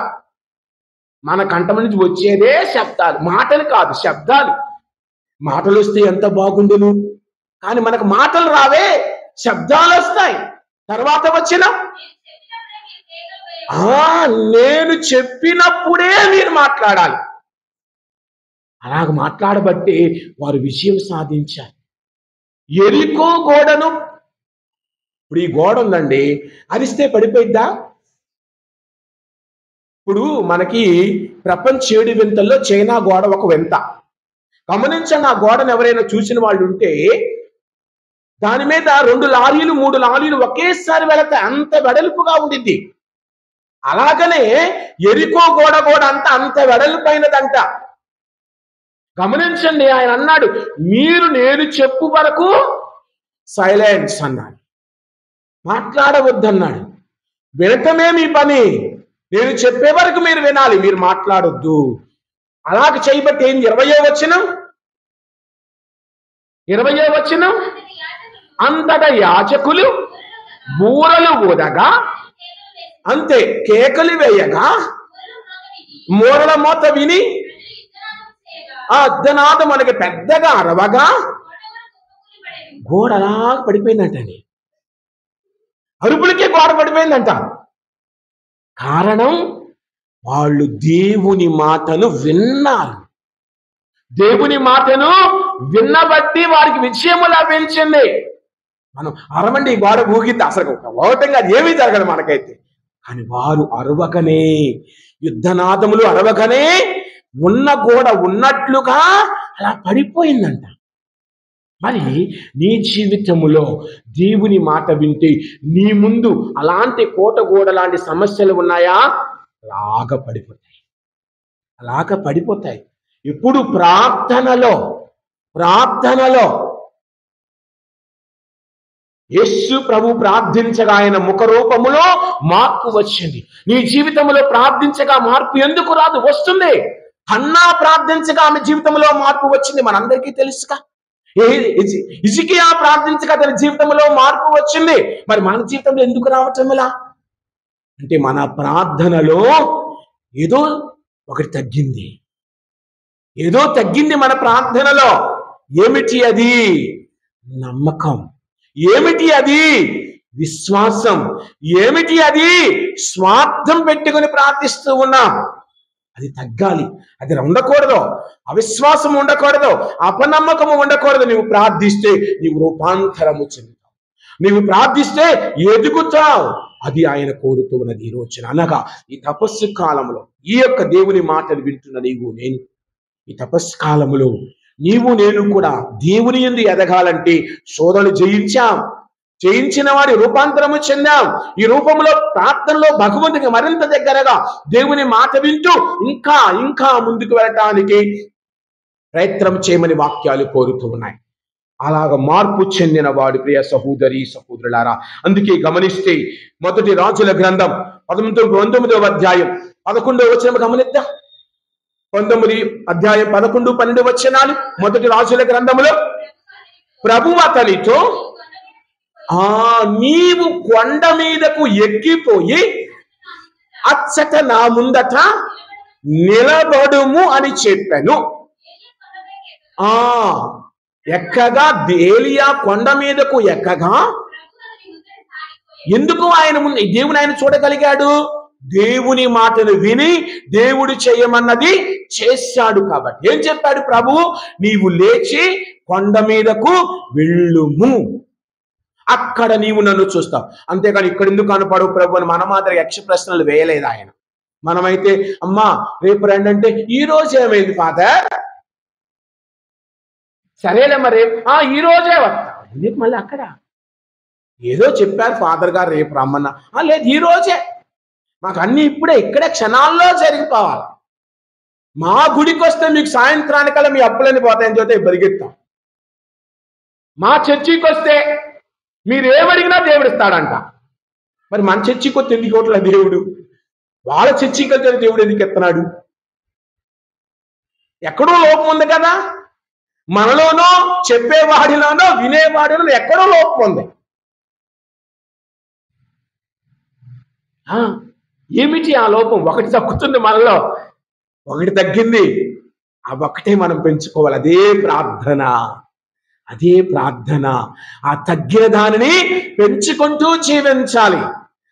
మన కంఠం నుంచి వచ్చేదే శబ్దాలు, మాటలు కాదు, శబ్దాలు. మాటలు వస్తే ఎంత బాగుండును, కానీ మనకు మాటలు రావే, శబ్దాలు వస్తాయి. తర్వాత వచ్చిన నేను చెప్పినప్పుడే మీరు మాట్లాడాలి. అలాగ మాట్లాడబట్టి వారు విజయం సాధించారు. ఎరికో గోడను, ఇప్పుడు ఈ గోడ ఉందండి, అరిస్తే పడిపోయిద్దా? ఇప్పుడు మనకి ప్రపంచ 7 వింతల్లో చైనా గోడ ఒక వింత. గమనించండి, ఆ గోడను ఎవరైనా చూసిన వాళ్ళు ఉంటే దాని మీద 2 లారీలు 3 లారీలు ఒకేసారి వెళతాయి, అంత వెడల్పుగా ఉండింది. అలాగనే ఎరికో గోడ కూడా అంత వెడల్పైనదంట. గమనించండి, ఆయన అన్నాడు, మీరు నేను చెప్పు వరకు సైలెన్స్ అన్నాడు, మాట్లాడవద్దన్నాడు. వినటమే మీ పని, నేను చెప్పే వరకు మీరు వినాలి, మీరు మాట్లాడొద్దు. అలాగ చేయబట్టి ఏం 20వ వచనం, అంతటా యాజకులు బూరలు ఊదగా, అంతే కేకలు వేయగా, మూరల మోత విని ఆ అర్ధనాదం మనకి పెద్దగా అరవగా గోడ అలా పడిపోయిందంటండి. అరుపులకే గోడ పడిపోయిందంట. కారణం, వాళ్ళు దేవుని మాటను విన్నారు. దేవుని మాటను విన్నబట్టి వారికి విజయము లభించింది. మనం అరవండి, గోడ ఊగితే అసలు ఓటంగా ఏమీ జరగదు మనకైతే. కానీ వారు అరవకనే, యుద్ధనాదములు అరవకనే ఉన్న గోడ ఉన్నట్లుగా అలా పడిపోయిందంట. మరి నీ జీవితములో దేవుని మాట వింటే నీ ముందు అలాంటి కోట గోడ లాంటి సమస్యలు ఉన్నాయా? అలాగ పడిపోతాయి. ఇప్పుడు ప్రార్థనలో యేసు ప్రభు ప్రార్థించగా ఆయన ముఖరూపములో మార్పు వచ్చింది. నీ జీవితంలో ప్రార్థించగా మార్పు ఎందుకు రాదు? వస్తుంది. హన్నా ప్రార్థించగా ఆమె జీవితంలో మార్పు వచ్చింది, మనందరికీ తెలుసుగా. హిజ్కియా ప్రార్థించగా తన జీవితంలో మార్పు వచ్చింది. మరి మన జీవితంలో ఎందుకు రావటం ఇలా అంటే, మన ప్రార్థనలో ఏదో ఒకటి తగ్గింది, మన ప్రార్థనలో. ఏమిటి అది? నమ్మకం. ఏమిటి అది? విశ్వాసం. ఏమిటి అది? స్వార్థం పెట్టుకుని ప్రార్థిస్తూ ఉన్నాం. అది తగ్గాలి. అది ఉండకూడదు. అవిశ్వాసం ఉండకూడదు, అపనమ్మకము ఉండకూడదు. నువ్వు ప్రార్థిస్తే నీవు రూపాంతరము చెందుతావు, నీవు ప్రార్థిస్తే ఎదుగుతావు. అది ఆయన కోరుతూ ఉన్నది ఈ రోజున. అనగా ఈ తపస్సు కాలంలో ఈ యొక్క దేవుని మాటలు వింటున్న నేను ఈ తపస్సు కాలంలో నీవు నేను కూడా దేవుని యందు ఎదగాలంటే శోధనలు జయించిన వారి రూపాంతరము చెందాం. ఈ రూపంలో ప్రార్థనలో భగవంతునికి మరింత దగ్గరగా దేవుని మాట వింటూ ఇంకా ముందుకు వెళ్ళటానికి ప్రయత్నం చేయమని వాక్యాలు కోరుతూ ఉన్నాయి. అలాగ మార్పు చెందిన వాడు ప్రియ సహోదరి సహోదరులారా, అందుకే గమనిస్తే మొదటి రాజుల గ్రంథం 19వ అధ్యాయం 11వ వచనం గమనిద్దాం. 19 అధ్యాయం 11, 12 వచనాలు మొదటి రాజుల గ్రంథములో. ప్రభువు అతనితో, నీవు కొండ మీదకు ఎక్కిపోయి అచ్చట నా ముందట నిలబడుము అని చెప్పాను. ఎక్కగా ఏలియా కొండ మీదకు ఎక్కగా, ఎందుకు ఆయన ముందు దేవుని ఆయన చూడగలిగాడు? దేవుని మాటలు విని దేవుడు చేయమన్నది చేశాడు కాబట్టి. ఏం చెప్పాడు ప్రభువు? నీవు లేచి కొండ మీదకు వెళ్ళుము, అక్కడ నీవు నన్ను చూస్తావు. అంతేగాని ఇక్కడ ఎందుకు కనపడవు ప్రభు అని మన మాదిరి యక్ష ప్రశ్నలు వేయలేదు ఆయన. మనమైతే అమ్మా రేపు రండి అంటే, ఈ రోజు ఏమైంది ఫాదర్? సరేలే మరి ఈ రోజే వస్తా. ఎందుకు మళ్ళీ అక్కడ? ఏదో చెప్పారు ఫాదర్ గారు రేపు రమ్మన్నా, లేదు ఈ రోజే. మాకు అన్ని ఇక్కడే క్షణాల్లో జరిగిపోవాలి. మా గుడికి వస్తే మీకు సాయంత్రానికల్లా మీ అప్పులన్నీ పోతాయని చెబితే పరిగెత్తాం. మా చర్చికి వస్తే మీరు ఏమడిగినా దేవుడు ఇస్తాడంట. మరి మన చర్చికి వస్తే ఎందుకు ఇవ్వట్లే దేవుడు? వాళ్ళ చర్చికి వెళ్తే దేవుడు ఎందుకు ఎత్తనాడు? ఎక్కడో లోపం ఉంది కదా, మనలోనో చెప్పేవాడిలోనో వినేవాడిలో ఎక్కడో లోపం ఉంది. ఏమిటి ఆ లోపం? ఒకటి తగ్గుతుంది మనలో, ఒకటి తగ్గింది. ఆ ఒక్కటే మనం పెంచుకోవాలి. అదే ప్రార్థన, అదే ప్రార్థన. ఆ తగ్గిన దానిని పెంచుకుంటూ జీవించాలి.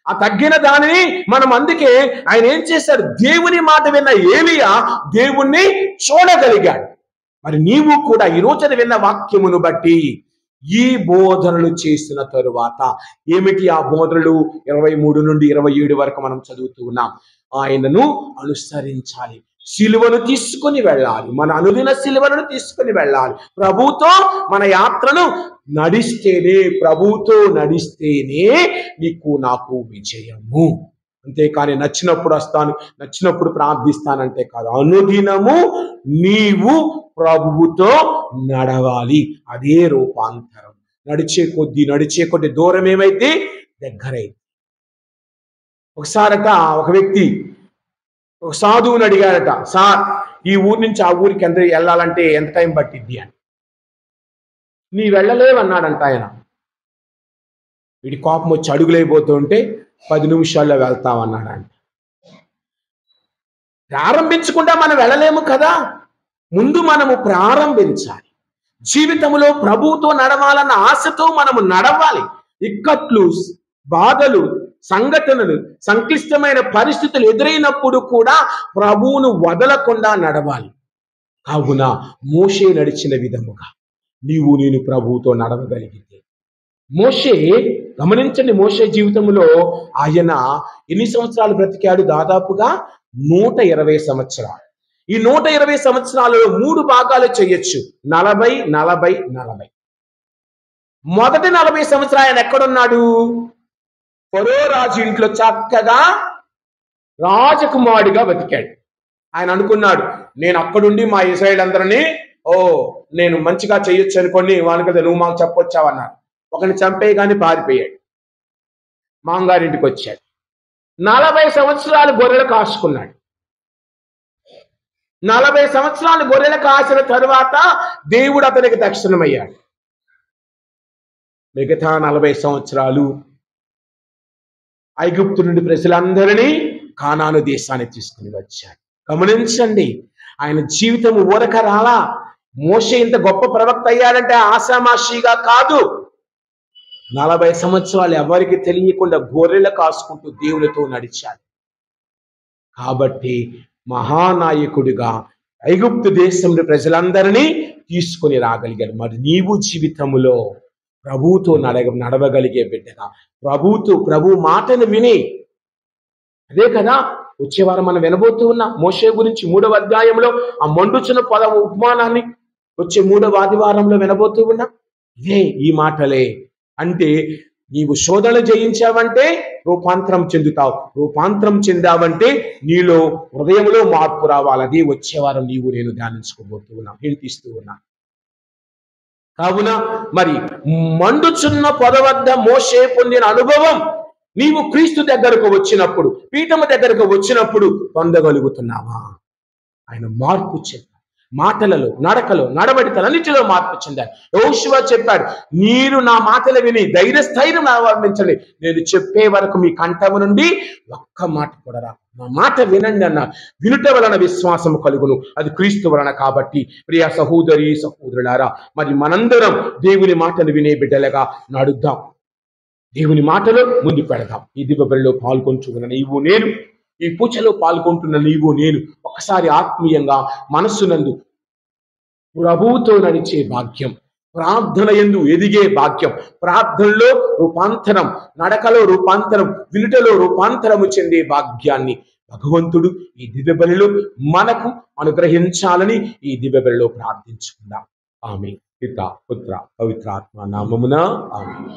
ఆ తగ్గిన దానిని మనం, అందుకే ఆయన ఏం చేశాడు? దేవుని మాట విన్న ఏలీయా దేవుణ్ణి చూడగలిగాడు. మరి నీవు కూడా ఈ రోజున విన్న వాక్యమును బట్టి ఈ బోధనలు చేసిన తరువాత ఏమిటి ఆ బోధనలు? 23 నుండి 27 వరకు మనం చదువుతూ ఉన్నాం. ఆయనను అనుసరించాలి, సిలువను తీసుకుని వెళ్ళాలి, మన అనుదిన సిలువను తీసుకుని వెళ్ళాలి. ప్రభుతో మన యాత్రను నడిస్తేనే, ప్రభుతో నడిస్తేనే నీకు నాకు విజయము. అంతేకాని నచ్చినప్పుడు వస్తాను, నచ్చినప్పుడు ప్రార్థిస్తానంటే కాదు. అనుదినము నీవు ప్రభువుతో నడవాలి. అదే రూపాంతరం. నడిచే కొద్ది దూరం ఏమైతే దగ్గరైంది. ఒకసారట ఒక వ్యక్తి ఒక సాధువుని అడిగాడట, సార్ ఈ ఊరి నుంచి ఆ ఊరికి ఎంత వెళ్ళాలంటే ఎంత టైం పట్టిద్ది అని. నీ వెళ్ళలేవన్నాడంట ఆయన. వీడి కోపం వచ్చి అడుగులైపోతుంటే 10 నిమిషాల్లో వెళ్తామన్నాడంట. ప్రారంభించకుండా మనం వెళ్ళలేము కదా. ముందు మనము ప్రారంభించాలి. జీవితంలో ప్రభువుతో నడవాలన్న ఆశతో మనము నడవాలి. ఇక్కట్లు, బాధలు, సంఘటనలు, సంక్లిష్టమైన పరిస్థితులు ఎదురైనప్పుడు కూడా ప్రభువును వదలకుండా నడవాలి. కావున మోషే నడిచిన విధముగా నీవు నేను ప్రభువుతో నడవగలిగితే, మోషే గమనించండి, మోషే జీవితంలో ఆయన ఎన్ని సంవత్సరాలు బ్రతికాడు? దాదాపుగా 120 సంవత్సరాలు. ఈ 120 సంవత్సరాలలో 3 భాగాలు చేయొచ్చు. 40, 40, 40. మొదటి 40 సంవత్సరాలు ఆయన ఎక్కడున్నాడు? ఫరో రాజు ఇంట్లో చక్కగా రాజకుమారుడిగా బతికాడు. ఆయన అనుకున్నాడు, నేను అక్కడుండి మా ఇశ్రాయేలు అందరినీ నేను మంచిగా చేయొచ్చు అనుకోండి, వాళ్ళు కదా నువ్వు మాకు చెప్పొచ్చావన్నాడు. ఒకరిని చంపేయగానే పారిపోయాడు, మాంగారింటికి వచ్చాడు. 40 సంవత్సరాలు గొర్రెలు కాసుకున్నాడు. 40 సంవత్సరాలు గొర్రెలు కాసిన తరువాత దేవుడు అతనికి దర్శనమయ్యాడు. మిగతా 40 సంవత్సరాలు ఐగుప్తు నుండి ప్రజలందరినీ కానాను దేశాన్ని తీసుకుని వచ్చాడు. గమనించండి, ఆయన జీవితం ఊరక రాలా. మోషే ఇంత గొప్ప ప్రవక్త అయ్యాడంటే ఆషామాషిగా కాదు. 40 సంవత్సరాలు ఎవరికి తెలియకుండా గొర్రెలు కాసుకుంటూ దేవునితో నడిచాడు. కాబట్టి మహానాయకుడిగా ఐగుప్తు దేశంలో ప్రజలందరినీ తీసుకొని రాగలిగాడు. మరి నీవు జీవితంలో ప్రభువుతో నడవగలిగే బిడ్డగా, ప్రభు మాటను విని, అదే కదా వచ్చేవారం మనం వినబోతూ ఉన్నాం మోషే గురించి 3వ అధ్యాయంలో ఆ మండుచున్న పొదవ ఉపమానాన్ని వచ్చే 3వ ఆదివారంలో వినబోతూ ఉన్నాం. ఇదే ఈ మాటలే. అంటే నీవు శోధన జయించావంటే రూపాంతరం చెందుతావు. రూపాంతరం చెందావంటే నీలో హృదయంలో మార్పు రావాలి. అదే వచ్చేవారం నీవు నేను ధ్యానించుకోబోతూ ఉన్నాం, హింటిస్తూ ఉన్నా. కావున మరి మండుచున్న పొద వద్ద మోషే పొందిన అనుభవం నీవు క్రీస్తు దగ్గరకు వచ్చినప్పుడు, పీఠము దగ్గరకు వచ్చినప్పుడు పొందగలుగుతున్నావా? ఆయన మార్పు చెందాడు. మాటలలో, నడకలో, నడవడికలన్నిటిలో మార్పు చెందాడు. యెహోషువ చెప్పాడు, మీరు నా మాటలు విని ధైర్యస్థైర్యం అవలంబించండి, నేను చెప్పే వరకు మీ కంఠము నుండి ఒక్క మాట కూడా రా. నా మాట వినండి అన్న. వినుట వలన విశ్వాసము కలుగును, అది క్రీస్తు వలన. కాబట్టి ప్రియ సహోదరి సహోదరులారా, మరి మనందరం దేవుని మాటలు వినే బిడ్డలుగా నడుద్దాం. దేవుని మాటలో ముందు పెడదాం. ఈ దివ్యబలిలో పాల్గొంటున్న నీవు నేను, ఈ పూజలో పాల్గొంటున్న నీవు నేను ఒకసారి ఆత్మీయంగా మనస్సునందు ప్రభువుతో నడిచే భాగ్యం, ప్రార్థన యందు ఎదిగే భాగ్యం, ప్రార్థనలో రూపాంతరం, నడకలో రూపాంతరం, వినుటలో రూపాంతరము చెందే భాగ్యాన్ని భగవంతుడు ఈ దివ్యబలిలో మనకు అనుగ్రహించాలని ఈ దివ్యబలిలో ప్రార్థించుకుందాం. ఆమేన్. పితా పుత్ర పవిత్రాత్మ నామమున ఆమేన్.